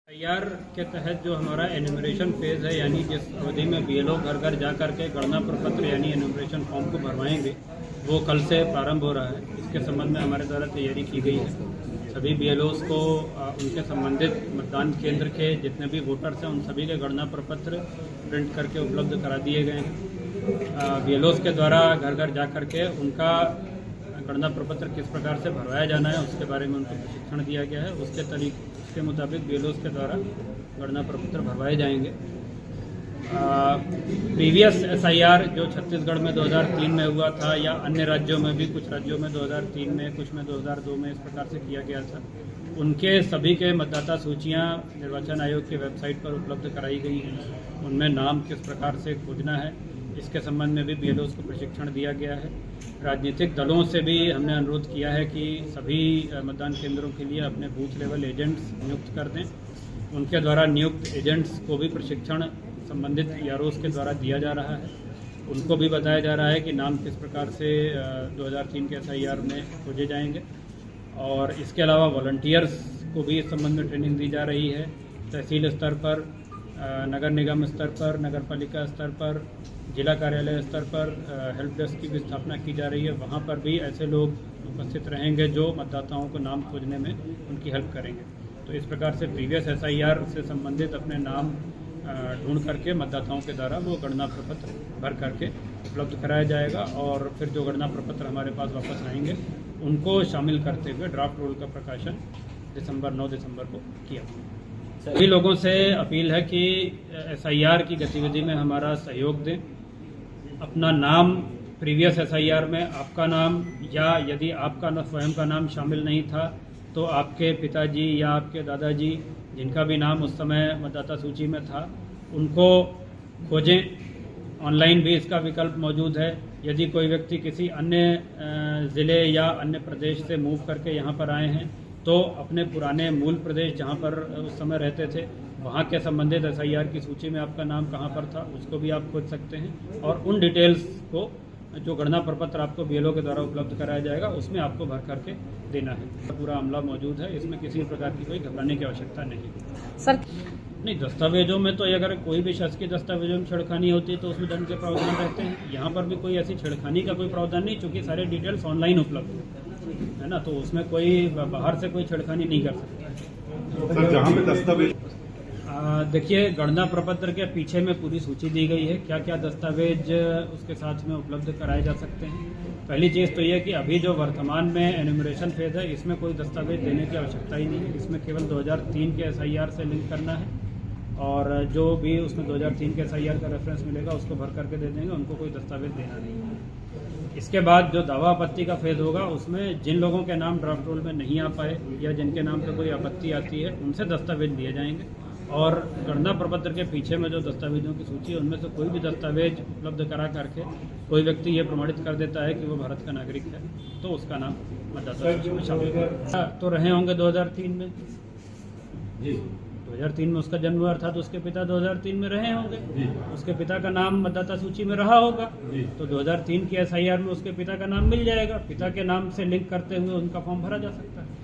IR के तहत जो हमारा एन्यूमरेशन फेज़ है, यानी जिस अवधि में BLO घर घर जा करके गणना प्रपत्र यानी एन्यूमरेशन फॉर्म को भरवाएंगे, वो कल से प्रारंभ हो रहा है। इसके संबंध में हमारे द्वारा तैयारी की गई है। सभी BLOs को उनके संबंधित मतदान केंद्र के जितने भी वोटर्स हैं उन सभी के गणना प्रपत्र प्रिंट करके उपलब्ध करा दिए गए हैं। BLOs के द्वारा घर घर जा करके उनका गणना प्रपत्र किस प्रकार से भरवाया जाना है उसके बारे में उनको प्रशिक्षण दिया गया है। उसके मुताबिक BLOs के द्वारा गणना प्रपत्र भरवाए जाएंगे। प्रीवियस SIR जो छत्तीसगढ़ में 2003 में हुआ था या अन्य राज्यों में भी, कुछ राज्यों में 2003 में, कुछ में 2002 में इस प्रकार से किया गया था, उनके सभी के मतदाता सूचियां निर्वाचन आयोग की वेबसाइट पर उपलब्ध कराई गई हैं। उनमें नाम किस प्रकार से खोजना है इसके संबंध में भी BLOs को प्रशिक्षण दिया गया है। राजनीतिक दलों से भी हमने अनुरोध किया है कि सभी मतदान केंद्रों के लिए अपने बूथ लेवल एजेंट्स नियुक्त कर दें। उनके द्वारा नियुक्त एजेंट्स को भी प्रशिक्षण संबंधित EROs के द्वारा दिया जा रहा है। उनको भी बताया जा रहा है कि नाम किस प्रकार से 2003 के SIR में खोजे जाएंगे। और इसके अलावा वॉलंटियर्स को भी इस संबंध में ट्रेनिंग दी जा रही है। तहसील स्तर पर, नगर निगम स्तर पर, नगर पालिका स्तर पर, जिला कार्यालय स्तर पर हेल्प डेस्क की भी स्थापना की जा रही है। वहाँ पर भी ऐसे लोग उपस्थित रहेंगे जो मतदाताओं को नाम खोजने में उनकी हेल्प करेंगे। तो इस प्रकार से प्रीवियस SIR से संबंधित अपने नाम ढूंढ करके मतदाताओं के द्वारा वो गणना प्रपत्र भर करके उपलब्ध कराया जाएगा। और फिर जो गणना प्रपत्र हमारे पास वापस आएंगे उनको शामिल करते हुए ड्राफ्ट रोल का प्रकाशन 9 दिसंबर को किया। सभी लोगों से अपील है कि SIR की गतिविधि में हमारा सहयोग दें। अपना नाम प्रीवियस SIR में आपका नाम, या यदि आपका स्वयं का नाम शामिल नहीं था तो आपके पिताजी या आपके दादाजी जिनका भी नाम उस समय मतदाता सूची में था उनको खोजें। ऑनलाइन भी इसका विकल्प मौजूद है। यदि कोई व्यक्ति किसी अन्य ज़िले या अन्य प्रदेश से मूव करके यहाँ पर आए हैं तो अपने पुराने मूल प्रदेश जहाँ पर उस समय रहते थे वहाँ के संबंधित SIR की सूची में आपका नाम कहाँ पर था उसको भी आप खोज सकते हैं। और उन डिटेल्स को जो गणना प्रपत्र आपको BLO के द्वारा उपलब्ध कराया जाएगा उसमें आपको भर करके देना है। पूरा अमला मौजूद है, इसमें किसी प्रकार की कोई घबराने की आवश्यकता नहीं सर। नहीं, दस्तावेजों में तो अगर कोई भी शख्स की दस्तावेजों में छेड़खानी होती है तो उसमें दंड के प्रावधान रहते हैं। यहाँ पर भी कोई ऐसी छेड़खानी का कोई प्रावधान नहीं, चूँकि सारे डिटेल्स ऑनलाइन उपलब्ध है ना, तो उसमें कोई बाहर से कोई छेड़खानी नहीं कर सकता। सर, जहाँ पे दस्तावेज देखिए, गणना प्रपत्र के पीछे में पूरी सूची दी गई है क्या क्या दस्तावेज उसके साथ में उपलब्ध कराए जा सकते हैं। पहली चीज़ तो यह कि अभी जो वर्तमान में एन्यूमरेशन फेज है इसमें कोई दस्तावेज देने की आवश्यकता ही नहीं है। इसमें केवल 2003 के SIR से लिंक करना है और जो भी उसमें 2003 के SIR का रेफरेंस मिलेगा उसको भर करके दे देंगे, उनको कोई दस्तावेज देना नहीं है। इसके बाद जो दावा आपत्ति का फेज होगा उसमें जिन लोगों के नाम ड्राफ्ट रोल में नहीं आ पाए या जिनके नाम पर कोई आपत्ति आती है उनसे दस्तावेज दिए जाएंगे। और गणना प्रपत्र के पीछे में जो दस्तावेजों की सूची है उनमें से कोई भी दस्तावेज उपलब्ध करा करके कोई व्यक्ति ये प्रमाणित कर देता है कि वो भारत का नागरिक है तो उसका नाम मतदाता सूची में शामिल तो रहे होंगे 2003 में। 2003 में उसका जन्म हुआ अर्थात उसके पिता 2003 में रहे होंगे, उसके पिता का नाम मतदाता सूची में रहा होगा तो 2003 की SIR में उसके पिता का नाम मिल जाएगा। पिता के नाम से लिंक करते हुए उनका फॉर्म भरा जा सकता है।